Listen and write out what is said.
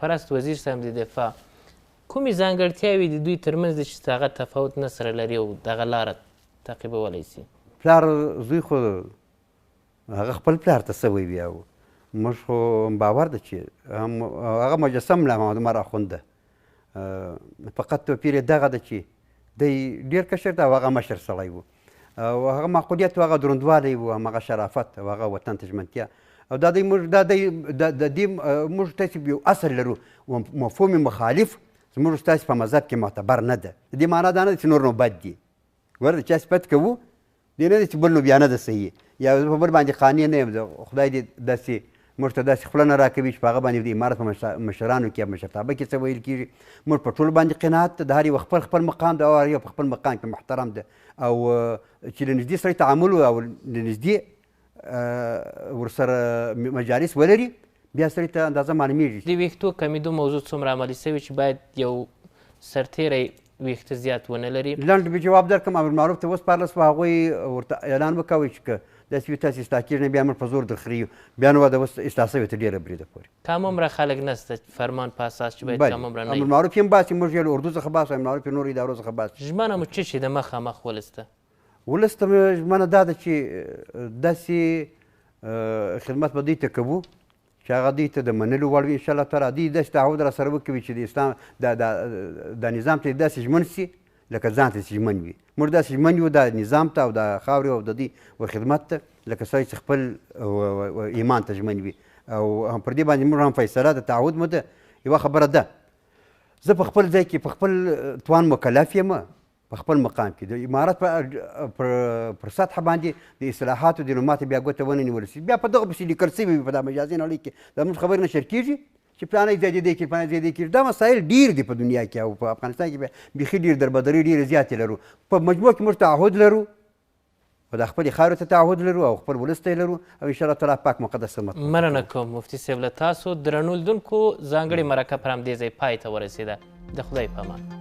سرپرست وزیر صاحب د دفاع کومې ځانګړتیاوې د دوی ترمنځ دي چې هغه تفاوت نه سره لري او دغه لاره تعقیبولی سي؟ پلار زوی خو هغه خپل پلار ته سوی بیا و موږ خو باور ده چې هغه مجسم له محمد عمر اخوند ده فقط توپیر یې دغه ده چې دی ډېر کشر ده او هغه مشر سړی و او هغه معقولیت و هغه دروندوالی و همغه شرافت او هغه وطن ته ژمنتیا او دا دی موږ تاسې یو اصل لرو مفهوم مخالف زموږ ستاسې په مذهب کې معتبر نه ده د دې معنا دا نه ده چې نور نو بد دي ګوره د چا صفت کوو دې نه ده چې بل نو بیا نه ده صحیح یا په بل باندې قانع نه یم خدای دې داسې موږ ته داسې خوله نه راکوي چې په هغه باندې د امارت په مشرانو کې مشرتابه کې څه ویل کېږي موږ په ټولو باندې قناعت ده د هر یو خپل خپل مقام ده او هر یو په خپل مقام کې محترم ده او چې له نږدې سړی تعامل او له نږدې ورسره مجالس ولري بیا سړي ته اندازه معلومیږي. د ویښتو کمیدو موضوع څومره عملي سوي چې باید یو سرتیری ویښته زیات ونه لري؟ لنډ به جواب درکړم امرمعروف ته وسپارله سوه هغوی ورته اعلان وکوئ چې که داسې وي تاسې اصلاح کېږي نه بیا موږ په زور درخري بیا نو د اوس اصلاح سوې ته ډېره بریده پورې کم عمره خلک نسته فرمان په اساس چې باید کم عمره نه وي. امرمعروف یې هم باسي موږ یې له اردو څخه باسو امرمعروف یې نورو ادارو څخه باسي. ژمنه مو څه شي د مخامخ ولس ته؟ ولس ته مې ژمنه دا ده چې داسې خدمت به دوی ته کوو چې هغه دوی ته د منلو وړ وي انشاءالله تعالی دوی داسې تعهد راسره وکوي چې د اسلام دا نظام ته داسې ژمن سي لکه ځان ته چې ژمن وي موږ داسې ژمن یو دا نظام ته او د خاورې او د دوی خدمت ته لکه سړی چې خپل ایمان ته ژمن وي او پر دې باندې موږ هم فیصله د تعهد مو ده. یوه خبره ده زه په خپل ځای کې په خپل توان مکلف یم په خپل مقام کې د امارت پر سطحه باندې د اصلاحاتو د نوماتو بیا ګوته ونه نیول شي بیا په دغه پسې لیکل سوي وي په دا مجازي نړۍ کې دا موږ خبرې نشر کېږي چې فلانی زیاتېدی کېږي فلانی زیاتېدی کېږي دا مسایل ډېر دي په دنیا کې او په افغانستان کې بیخي ډېر دربدرۍ ډېرې زیاتې لرو په مجموع کې موږ تعهد لرو او د خپلې خاورې ته تعهد لرو او خپل ولس ته یې لرو او انشاءالله تعالی پاک مقدس مننه کوم مفتي صاحب له تاسو درنو لیدونکو ځانګړې مرکه پر همدې ځای پای ته ورسېده د خدای په امان.